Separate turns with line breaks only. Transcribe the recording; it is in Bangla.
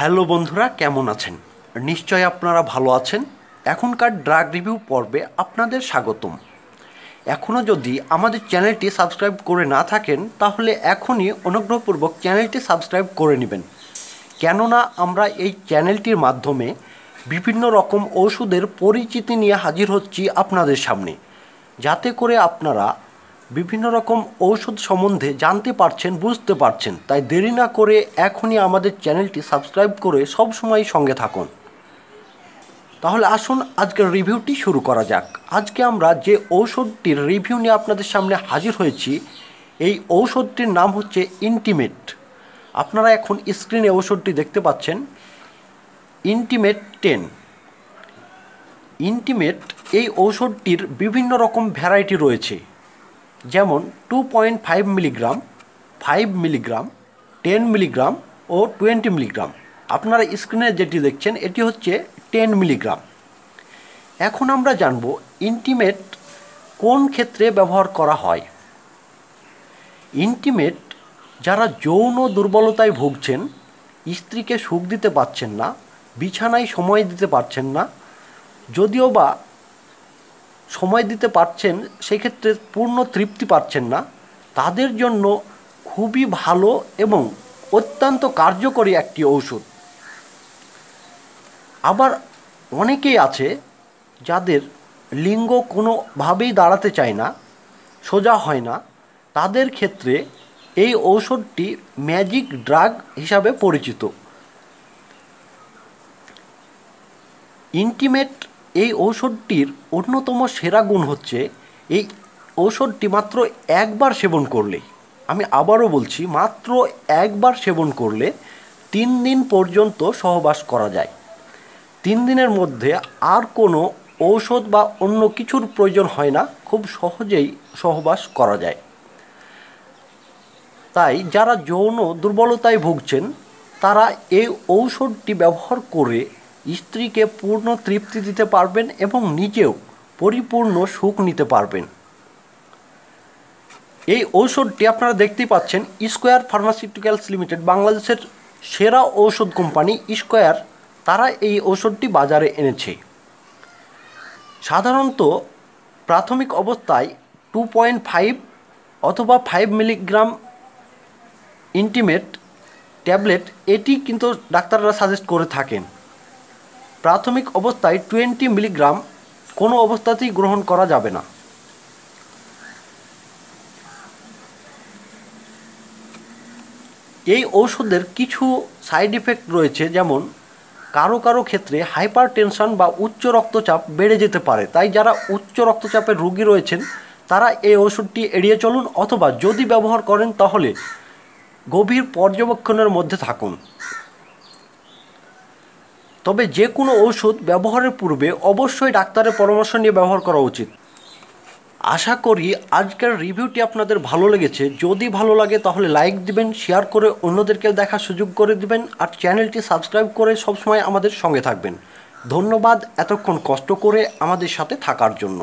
হ্যালো বন্ধুরা, কেমন আছেন? নিশ্চয় আপনারা ভালো আছেন। এখনকার ড্রাগ রিভিউ পর্বে আপনাদের স্বাগতম। এখনও যদি আমাদের চ্যানেলটি সাবস্ক্রাইব করে না থাকেন তাহলে এখনই অনুগ্রহপূর্বক চ্যানেলটি সাবস্ক্রাইব করে নেবেন, কেননা আমরা এই চ্যানেলটির মাধ্যমে বিভিন্ন রকম ওষুধের পরিচিতি নিয়ে হাজির হচ্ছি আপনাদের সামনে, যাতে করে আপনারা বিভিন্ন রকম ঔষধ সম্বন্ধে জানতে পারছেন, বুঝতে পারছেন। তাই দেরি না করে এখনই আমাদের চ্যানেলটি সাবস্ক্রাইব করে সব সময় সঙ্গে থাকুন। তাহলে আসুন আজকের রিভিউটি শুরু করা যাক। আজকে আমরা যে ঔষধটির রিভিউ নিয়ে আপনাদের সামনে হাজির হয়েছি, এই ঔষধটির নাম হচ্ছে ইন্টিমেট। আপনারা এখন স্ক্রিনে ঔষধটি দেখতে পাচ্ছেন, ইন্টিমেট 10। ইন্টিমেট এই ঔষধটির বিভিন্ন রকম ভ্যারাইটি রয়েছে, যেমন 2.5 মিলিগ্রাম, 5 মিলিগ্রাম, 10 মিলিগ্রাম ও 20 মিলিগ্রাম। আপনারা স্ক্রিনে যেটি দেখছেন এটি হচ্ছে 10 মিলিগ্রাম। এখন আমরা জানব ইন্টিমেট কোন ক্ষেত্রে ব্যবহার করা হয়। ইন্টিমেট যারা যৌন দুর্বলতায় ভুগছেন, স্ত্রীকে সুখ দিতে পারছেন না, বিছানায় সময় দিতে পারছেন না, যদিও বা সময় দিতে পারছেন সেক্ষেত্রে পূর্ণ তৃপ্তি পাচ্ছেন না, তাদের জন্য খুবই ভালো এবং অত্যন্ত কার্যকরী একটি ঔষধ। আবার অনেকেই আছে যাদের লিঙ্গ কোনোভাবেই দাঁড়াতে চায় না, সোজা হয় না, তাদের ক্ষেত্রে এই ঔষধটি ম্যাজিক ড্রাগ হিসাবে পরিচিত। ইন্টিমেট এই ঔষধটির অন্যতম সেরা গুণ হচ্ছে এই ঔষধটি মাত্র একবার সেবন করলে, আমি আবারও বলছি, মাত্র একবার সেবন করলে 3 দিন পর্যন্ত সহবাস করা যায়। 3 দিনের মধ্যে আর কোনো ঔষধ বা অন্য কিছুর প্রয়োজন হয় না, খুব সহজেই সহবাস করা যায়। তাই যারা যৌন দুর্বলতায় ভুগছেন তারা এই ঔষধটি ব্যবহার করে স্ত্রীকে পূর্ণ তৃপ্তি দিতে পারবেন এবং নিজেও পরিপূর্ণ সুখ নিতে পারবেন। এই ঔষধটি আপনারা দেখতেই পাচ্ছেন, স্কোয়ার ফার্মাসিউটিক্যালস লিমিটেড, বাংলাদেশের সেরা ঔষধ কোম্পানি স্কোয়ার, তারা এই ঔষধটি বাজারে এনেছে। সাধারণত প্রাথমিক অবস্থায় 2.5 অথবা 5 মিলিগ্রাম ইন্টিমেট ট্যাবলেট এটি কিন্তু ডাক্তাররা সাজেস্ট করে থাকেন। প্রাথমিক অবস্থায় 20 মিলিগ্রাম কোনো অবস্থাতেই গ্রহণ করা যাবে না। এই ঔষধের কিছু সাইড ইফেক্ট রয়েছে, যেমন কারো কারো ক্ষেত্রে হাইপার টেনশন বা উচ্চ রক্তচাপ বেড়ে যেতে পারে। তাই যারা উচ্চ রক্তচাপের রোগী রয়েছেন তারা এই ওষুধটি এড়িয়ে চলুন, অথবা যদি ব্যবহার করেন তাহলে গভীর পর্যবেক্ষণের মধ্যে থাকুন। তবে যে কোনো ওষুধ ব্যবহারের পূর্বে অবশ্যই ডাক্তারের পরামর্শ নিয়ে ব্যবহার করা উচিত। আশা করি আজকের রিভিউটি আপনাদের ভালো লেগেছে। যদি ভালো লাগে তাহলে লাইক দিবেন, শেয়ার করে অন্যদেরকে দেখার সুযোগ করে দিবেন, আর চ্যানেলটি সাবস্ক্রাইব করে সবসময় আমাদের সঙ্গে থাকবেন। ধন্যবাদ এতক্ষণ কষ্ট করে আমাদের সাথে থাকার জন্য।